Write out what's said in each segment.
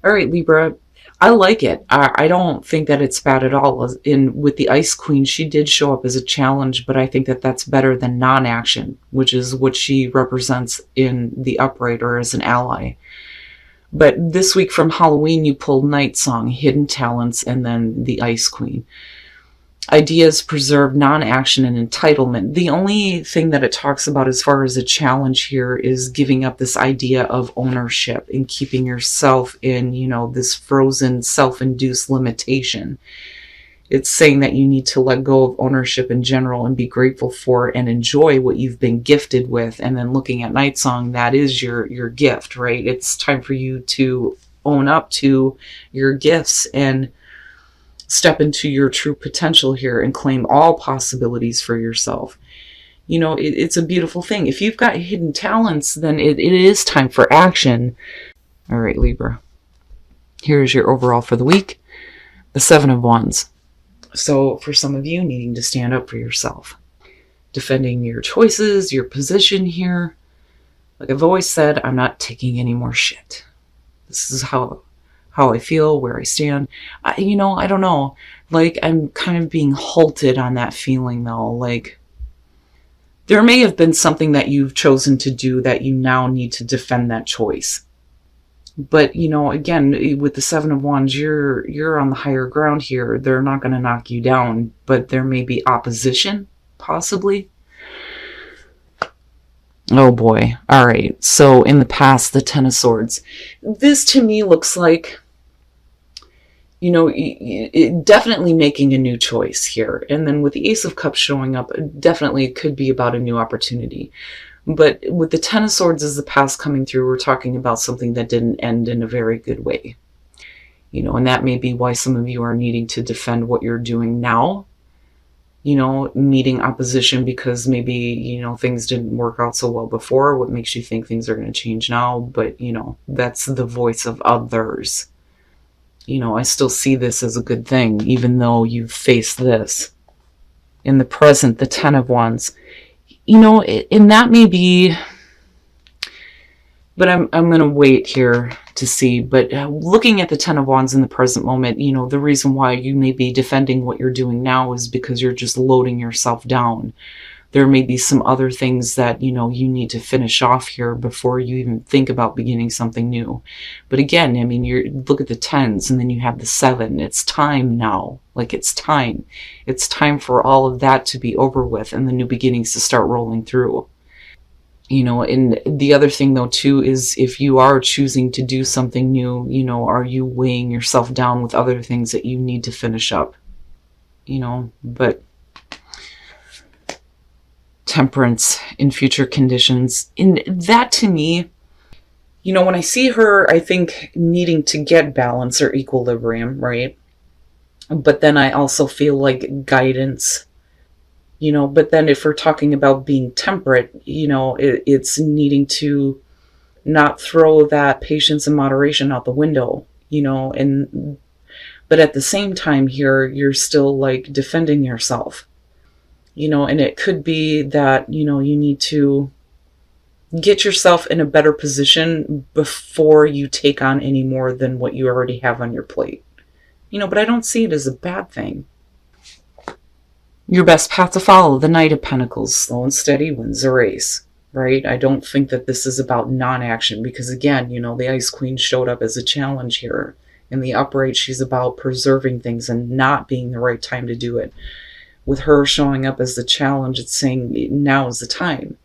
All right, Libra. I like it. I don't think that it's bad at all. With the Ice Queen, she did show up as a challenge, but I think that that's better than non-action, which is what she represents in the upright or as an ally. But this week from Halloween, you pulled Night Song, Hidden Talents, and then the Ice Queen. Ideas, preserve, non-action, and entitlement. The only thing that it talks about as far as a challenge here is giving up this idea of ownership and keeping yourself in, this frozen, self-induced limitation. It's saying that you need to let go of ownership in general and be grateful for and enjoy what you've been gifted with. And then looking at Night Song, that is your gift, right? It's time for you to own up to your gifts and step into your true potential here and claim all possibilities for yourself. It's a beautiful thing. If you've got hidden talents, then it is time for action. All right, Libra. Here's your overall for the week. The Seven of Wands. So for some of you, needing to stand up for yourself. Defending your choices, your position here. Like I've always said, I'm not taking any more shit. This is how I feel, where I stand. I don't know. Like, I'm kind of being halted on that feeling, though. Like, there may have been something that you've chosen to do that you now need to defend that choice. But, again, with the Seven of Wands, you're on the higher ground here. They're not going to knock you down, but there may be opposition, possibly. Oh boy. All right. So in the past, the Ten of Swords. This to me looks like, definitely making a new choice here. And then with the Ace of Cups showing up, definitely it could be about a new opportunity. But with the Ten of Swords as the past coming through, we're talking about something that didn't end in a very good way. And that may be why some of you are needing to defend what you're doing now. Meeting opposition because maybe, things didn't work out so well before. What makes you think things are going to change now? But, that's the voice of others. I still see this as a good thing, even though you've faced this. In the present, the Ten of Wands. And that may be... But I'm going to wait here to see. But looking at the Ten of Wands in the present moment, the reason why you may be defending what you're doing now is because you're just loading yourself down. There may be some other things that, you need to finish off here before you even think about beginning something new. But again, you look at the tens and then you have the seven. It's time now. Like, it's time. It's time for all of that to be over with and the new beginnings to start rolling through. And the other thing, though, too, is if you are choosing to do something new, are you weighing yourself down with other things that you need to finish up? But Temperance in future conditions. And that, to me, when I see her, I think needing to get balance or equilibrium, right? But then I also feel like guidance. But then if we're talking about being temperate, it's needing to not throw that patience and moderation out the window, but at the same time here, you're still like defending yourself, and it could be that, you need to get yourself in a better position before you take on any more than what you already have on your plate, but I don't see it as a bad thing. Your best path to follow, the Knight of Pentacles, slow and steady wins the race, right? I don't think that this is about non-action because, again, the Ice Queen showed up as a challenge here. In the upright, she's about preserving things and not being the right time to do it. With her showing up as the challenge, it's saying now is the time.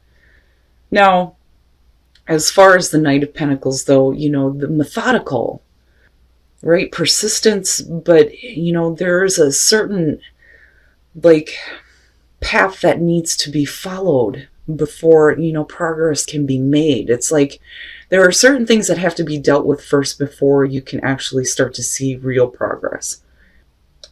Now, as far as the Knight of Pentacles, though, the methodical, right? Persistence, but, there's a certain path that needs to be followed before, progress can be made. It's like there are certain things that have to be dealt with first before you can actually start to see real progress.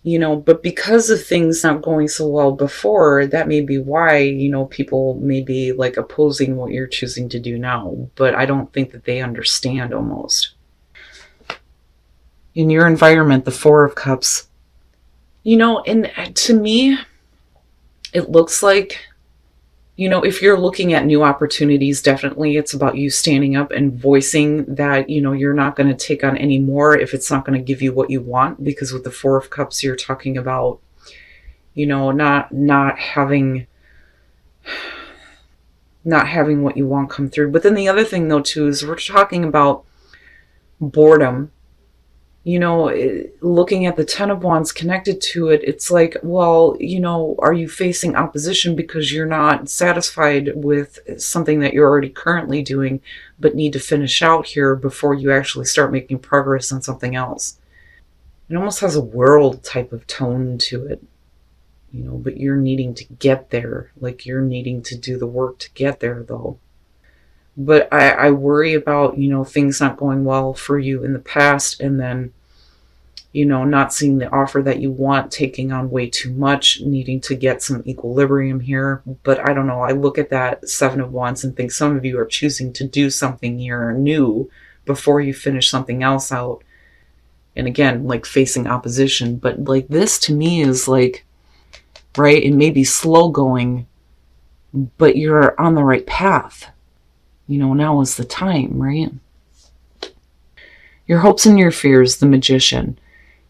But because of things not going so well before, that may be why, people may be opposing what you're choosing to do now. But I don't think that they understand almost. In your environment, the Four of Cups. And to me, it looks like You know, if you're looking at new opportunities, definitely it's about you standing up and voicing that, you know, you're not going to take on any more if it's not going to give you what you want. Because with the Four of Cups, you're talking about, you know, not having what you want come through. But then the other thing though too is we're talking about boredom. You know, looking at the Ten of Wands connected to it, it's like, well, you know, are you facing opposition because you're not satisfied with something that you're already currently doing, but need to finish out here before you actually start making progress on something else? It almost has a world type of tone to it, you know, but you're needing to get there. Like you're needing to do the work to get there though. But I worry about, you know, things not going well for you in the past, and then, you know, not seeing the offer that you want, taking on way too much, needing to get some equilibrium here. But I don't know. I look at that Seven of Wands and think some of you are choosing to do something here new before you finish something else out. And again, like facing opposition. But like this to me is like, right, it may be slow going, but you're on the right path. You know, now is the time, right? Your hopes and your fears, the Magician.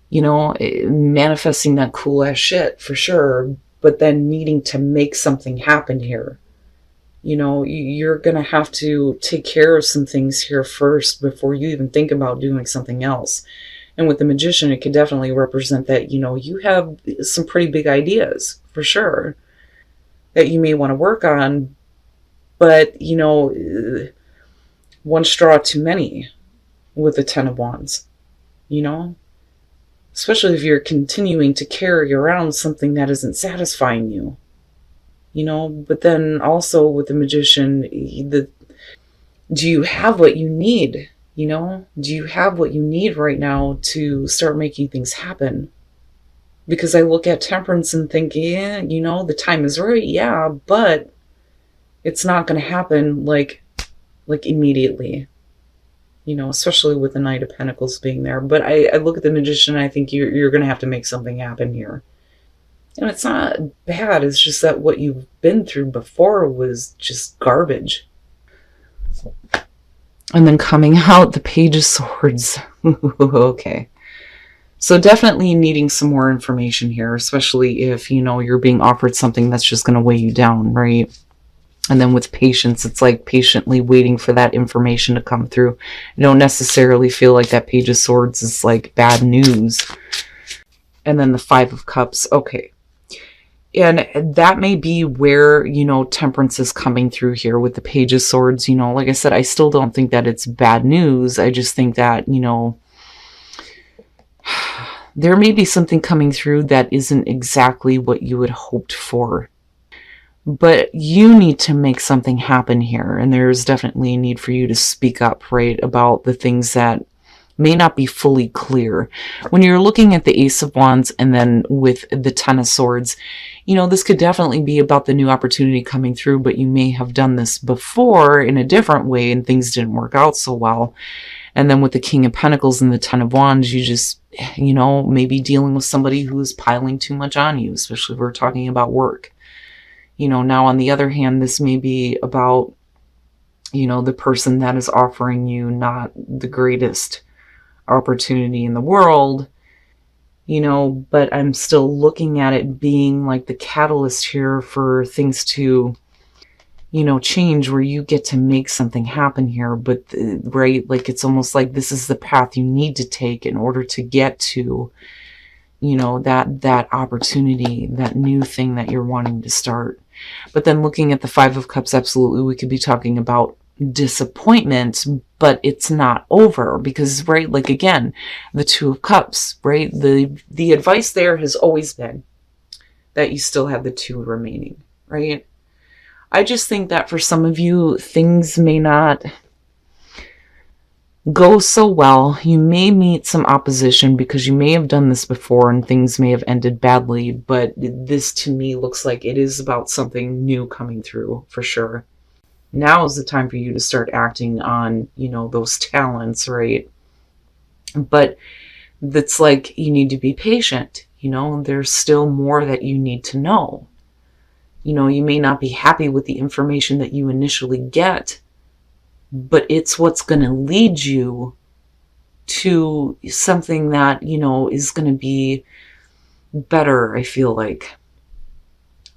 You know, manifesting that cool ass shit for sure, but then needing to make something happen here. You know, you're going to have to take care of some things here first before you even think about doing something else. And with the Magician, it could definitely represent that, you know, you have some pretty big ideas for sure that you may want to work on, but, you know, one straw too many with the Ten of Wands, you know? Especially if you're continuing to carry around something that isn't satisfying you, you know? But then also with the Magician, do you have what you need, you know? Do you have what you need right now to start making things happen? Because I look at Temperance and think, yeah, you know, the time is right, yeah, but it's not going to happen like immediately, you know, especially with the Knight of Pentacles being there. But I look at the Magician and I think you're going to have to make something happen here. And it's not bad. It's just that what you've been through before was just garbage. And then coming out, the Page of Swords. Okay. So definitely needing some more information here, especially if, you know, you're being offered something that's just going to weigh you down, right? And then with patience, it's like patiently waiting for that information to come through. You don't necessarily feel like that Page of Swords is like bad news. And then the Five of Cups. Okay. And that may be where, you know, Temperance is coming through here with the Page of Swords. You know, like I said, I still don't think that it's bad news. I just think that, you know, there may be something coming through that isn't exactly what you had hoped for. But you need to make something happen here. And there's definitely a need for you to speak up, right, about the things that may not be fully clear. When you're looking at the Ace of Wands and then with the Ten of Swords, you know, this could definitely be about the new opportunity coming through, but you may have done this before in a different way and things didn't work out so well. And then with the King of Pentacles and the Ten of Wands, you just, you know, maybe dealing with somebody who is piling too much on you, especially if we're talking about work. You know, now on the other hand, this may be about, you know, the person that is offering you not the greatest opportunity in the world, you know, but I'm still looking at it being like the catalyst here for things to, you know, change, where you get to make something happen here. But, right, like it's almost like this is the path you need to take in order to get to, you know, that opportunity, that new thing that you're wanting to start. But then looking at the Five of Cups, absolutely, we could be talking about disappointment, but it's not over because, right, like again, the Two of Cups, right? The advice there has always been that you still have the two remaining, right? I just think that for some of you, things may not go so well. You may meet some opposition because you may have done this before and things may have ended badly, but this to me looks like it is about something new coming through for sure. Now is the time for you to start acting on, you know, those talents, right? But that's like, you need to be patient, you know, there's still more that you need to know. You know, you may not be happy with the information that you initially get, but it's what's going to lead you to something that, you know, is going to be better, I feel like.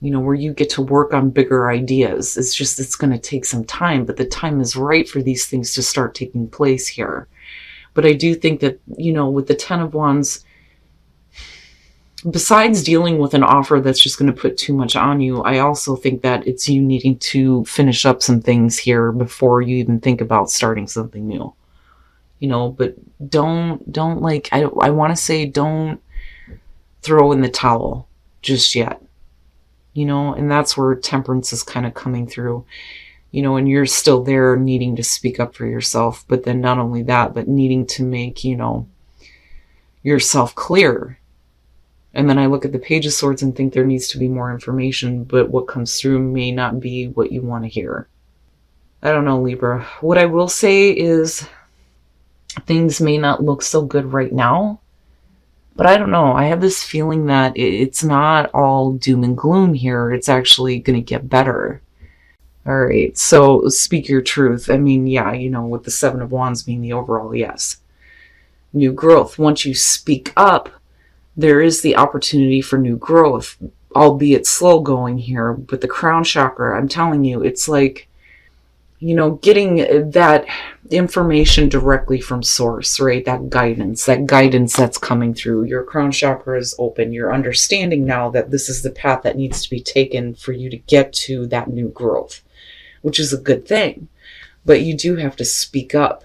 You know, where you get to work on bigger ideas. It's just, it's going to take some time, but the time is right for these things to start taking place here. But I do think that, you know, with the Ten of Wands, besides dealing with an offer that's just going to put too much on you, I also think that it's you needing to finish up some things here before you even think about starting something new. You know, but don't like, I want to say don't throw in the towel just yet. You know, and that's where Temperance is kind of coming through. You know, and you're still there needing to speak up for yourself, but then not only that, but needing to make, you know, yourself clear. And then I look at the Page of Swords and think there needs to be more information, but what comes through may not be what you want to hear. I don't know, Libra. What I will say is things may not look so good right now, but I don't know. I have this feeling that it's not all doom and gloom here. It's actually going to get better. All right, so speak your truth. I mean, yeah, you know, with the Seven of Wands being the overall yes. New growth. Once you speak up, there is the opportunity for new growth, albeit slow going here. But the crown chakra, I'm telling you, it's like, you know, getting that information directly from source, right? That guidance that's coming through. Your crown chakra is open. You're understanding now that this is the path that needs to be taken for you to get to that new growth, which is a good thing. But you do have to speak up.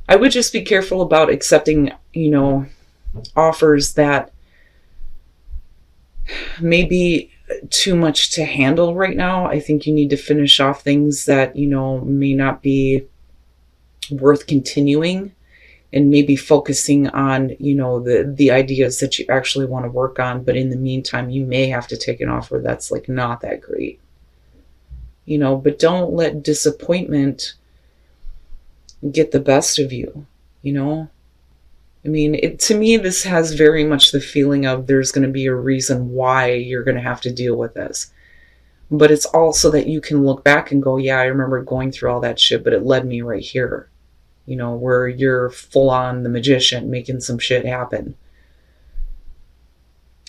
I would just be careful about accepting, you know, offers that may be too much to handle right now. I think you need to finish off things that, you know, may not be worth continuing, and maybe focusing on, you know, the ideas that you actually want to work on. But in the meantime, you may have to take an offer that's like not that great, you know, but don't let disappointment get the best of you, you know. I mean, to me, this has very much the feeling of there's going to be a reason why you're going to have to deal with this. But it's also that you can look back and go, yeah, I remember going through all that shit, but it led me right here. You know, where you're full on the magician making some shit happen.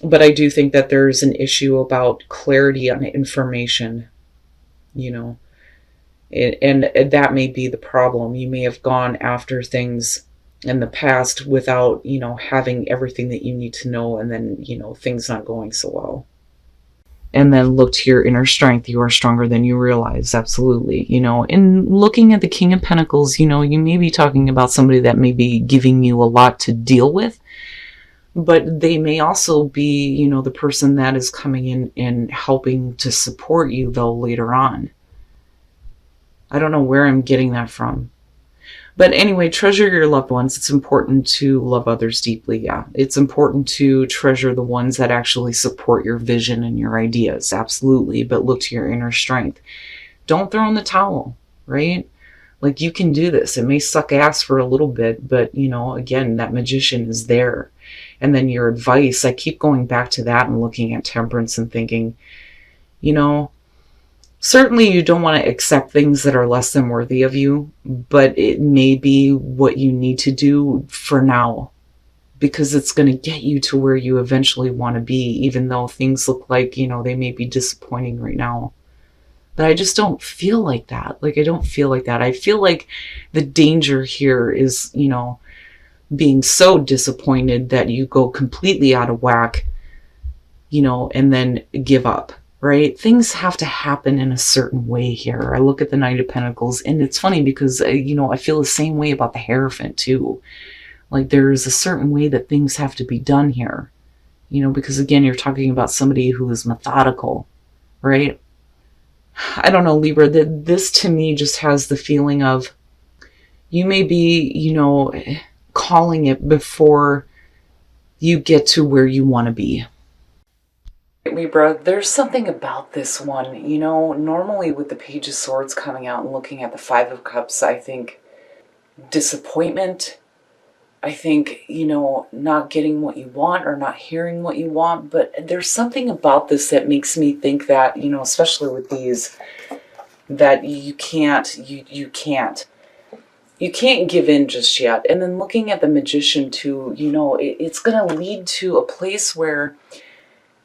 But I do think that there's an issue about clarity on information, you know. And that may be the problem. You may have gone after things in the past without, you know, having everything that you need to know, and then, you know, things not going so well. And then look to your inner strength. You are stronger than you realize. Absolutely. You know, and looking at the King of Pentacles, you know, you may be talking about somebody that may be giving you a lot to deal with, but they may also be, you know, the person that is coming in and helping to support you, though, later on. I don't know where I'm getting that from. But anyway, treasure your loved ones. It's important to love others deeply, yeah. It's important to treasure the ones that actually support your vision and your ideas, absolutely. But look to your inner strength. Don't throw in the towel, right? Like, you can do this. It may suck ass for a little bit, but, you know, again, that magician is there. And then your advice, I keep going back to that and looking at Temperance and thinking, you know, certainly you don't want to accept things that are less than worthy of you, but it may be what you need to do for now, because it's going to get you to where you eventually want to be, even though things look like, you know, they may be disappointing right now. But I just don't feel like that. Like, I don't feel like that. I feel like the danger here is, you know, being so disappointed that you go completely out of whack, you know, and then give up. Right? Things have to happen in a certain way here. I look at the Knight of Pentacles, and it's funny because, you know, I feel the same way about the Hierophant too. Like, there's a certain way that things have to be done here. You know, because again, you're talking about somebody who is methodical, right? I don't know, Libra, that this to me just has the feeling of you may be, you know, calling it before you get to where you want to be. Libra, there's something about this one, you know, normally with the Page of Swords coming out and looking at the Five of Cups, I think disappointment, I think, not getting what you want or not hearing what you want. But there's something about this that makes me think that, especially with these, that you can't give in just yet. And then looking at the Magician too, it's going to lead to a place where,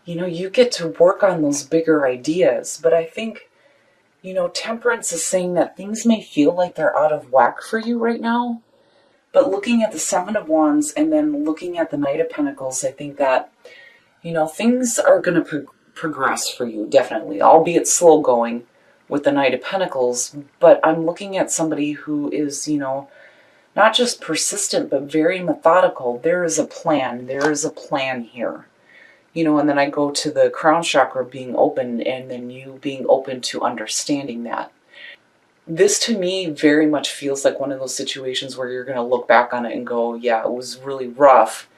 you get to work on those bigger ideas. But I think, Temperance is saying that things may feel like they're out of whack for you right now. But looking at the Seven of Wands and then looking at the Knight of Pentacles, I think that, things are going to progress for you, definitely, albeit slow going with the Knight of Pentacles. But I'm looking at somebody who is, not just persistent, but very methodical. There is a plan. There is a plan here. And then I go to the crown chakra being open, and then you being open to understanding that. This to me very much feels like one of those situations where you're going to look back on it and go, yeah, it was really rough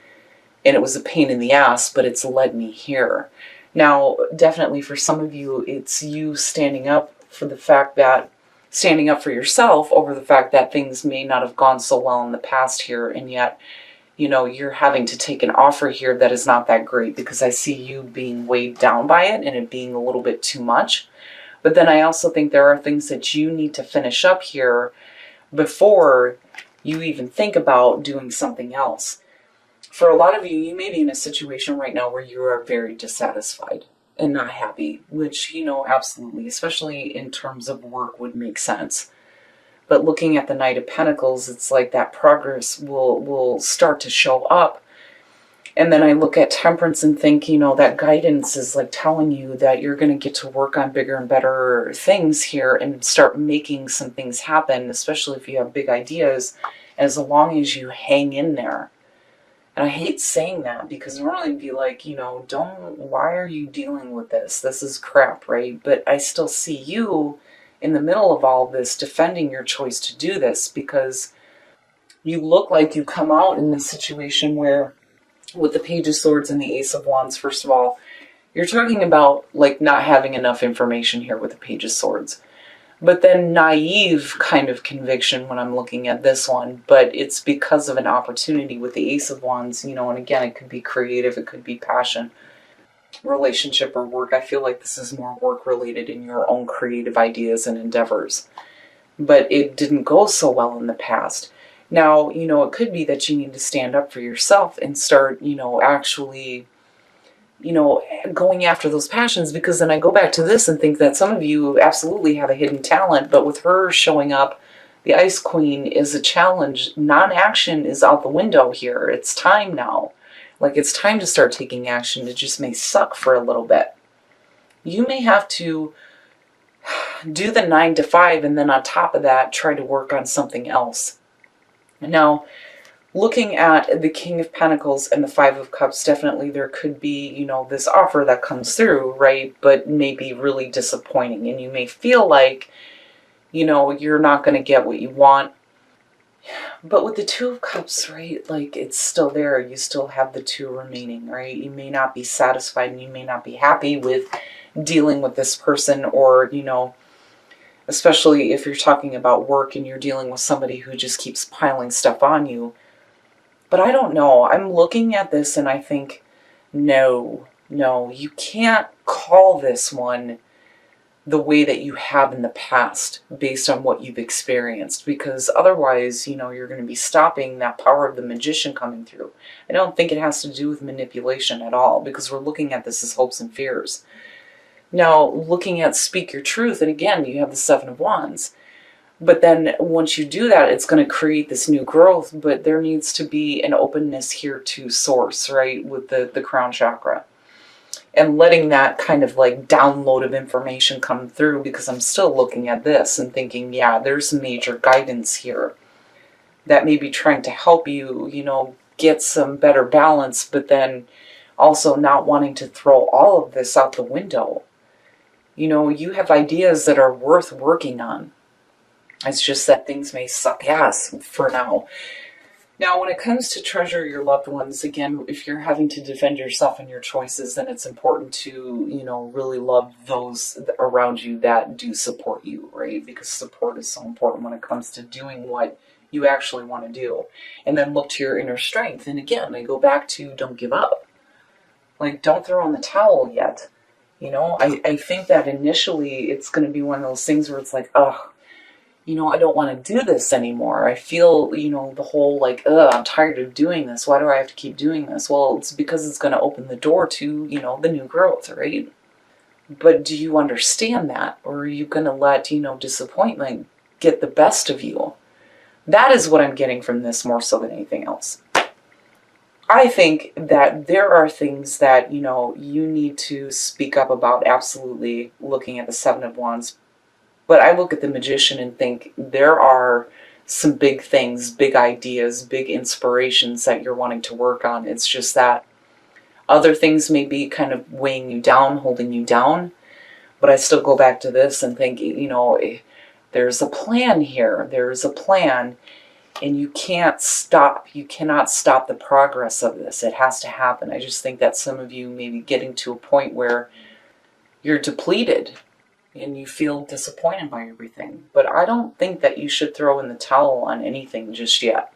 and it was a pain in the ass, but it's led me here. Now, definitely for some of you, it's you standing up for yourself over the fact that things may not have gone so well in the past here, and yet, you're having to take an offer here that is not that great, because I see you being weighed down by it and it being a little bit too much. But then I also think there are things that you need to finish up here before you even think about doing something else. For a lot of you, you may be in a situation right now where you are very dissatisfied and not happy, which, absolutely, especially in terms of work, would make sense. But looking at the Knight of Pentacles, it's like that progress will start to show up. And then I look at Temperance and think, that guidance is like telling you that you're going to get to work on bigger and better things here and start making some things happen, especially if you have big ideas, as long as you hang in there. And I hate saying that, because normally it'd be like, why are you dealing with this? This is crap, right? But I still see you in the middle of all of this defending your choice to do this, because you look like you come out in this situation where, with the Page of Swords and the Ace of Wands, first of all, you're talking about like not having enough information here with the Page of Swords. But then naive kind of conviction when I'm looking at this one, but it's because of an opportunity with the Ace of Wands, and again, it could be creative, it could be passion, relationship, or work. I feel like this is more work related in your own creative ideas and endeavors. But it didn't go so well in the past. Now, it could be that you need to stand up for yourself and start, actually, going after those passions, because then I go back to this and think that some of you absolutely have a hidden talent, but with her showing up, the Ice Queen is a challenge. Non-action is out the window here. It's time now. Like, it's time to start taking action. It just may suck for a little bit. You may have to do the 9 to 5 and then on top of that, try to work on something else. Now, looking at the King of Pentacles and the Five of Cups, definitely there could be, this offer that comes through, right? But may be really disappointing. And you may feel like, you're not going to get what you want. But with the Two of Cups, right, like, it's still there. You still have the 2 remaining, right? You may not be satisfied and you may not be happy with dealing with this person, or, especially if you're talking about work and you're dealing with somebody who just keeps piling stuff on you. But I don't know. I'm looking at this and I think, no, you can't call this one the way that you have in the past based on what you've experienced, because otherwise, you're going to be stopping that power of the Magician coming through. I don't think it has to do with manipulation at all, because we're looking at this as hopes and fears. Now, looking at Speak Your Truth, and again, you have the Seven of Wands. But then once you do that, it's going to create this new growth, but there needs to be an openness here to source, right, with the crown chakra. And letting that kind of like download of information come through, because I'm still looking at this and thinking, yeah, there's major guidance here that may be trying to help you, get some better balance, but then also not wanting to throw all of this out the window. You have ideas that are worth working on. It's just that things may suck ass for now. Now, when it comes to treasure your loved ones, again, if you're having to defend yourself and your choices, then it's important to, really love those around you that do support you, right? Because support is so important when it comes to doing what you actually want to do. And then look to your inner strength. And again, I go back to don't give up. Like, don't throw in the towel yet. You know, I think that initially it's going to be one of those things where it's like, oh, you know, I don't want to do this anymore. I feel, you know, the whole like, I'm tired of doing this. Why do I have to keep doing this? Well, it's because it's going to open the door to, you know, the new growth, right? But do you understand that? Or are you going to let, you know, disappointment get the best of you? That is what I'm getting from this more so than anything else. I think that there are things that, you know, you need to speak up about, absolutely, looking at the Seven of Wands. But I look at the Magician and think there are some big things, big ideas, big inspirations that you're wanting to work on. It's just that other things may be kind of weighing you down, holding you down. But I still go back to this and think, you know, there's a plan here. There's a plan. And you can't stop. You cannot stop the progress of this. It has to happen. I just think that some of you may be getting to a point where you're depleted and you feel disappointed by everything. But I don't think that you should throw in the towel on anything just yet.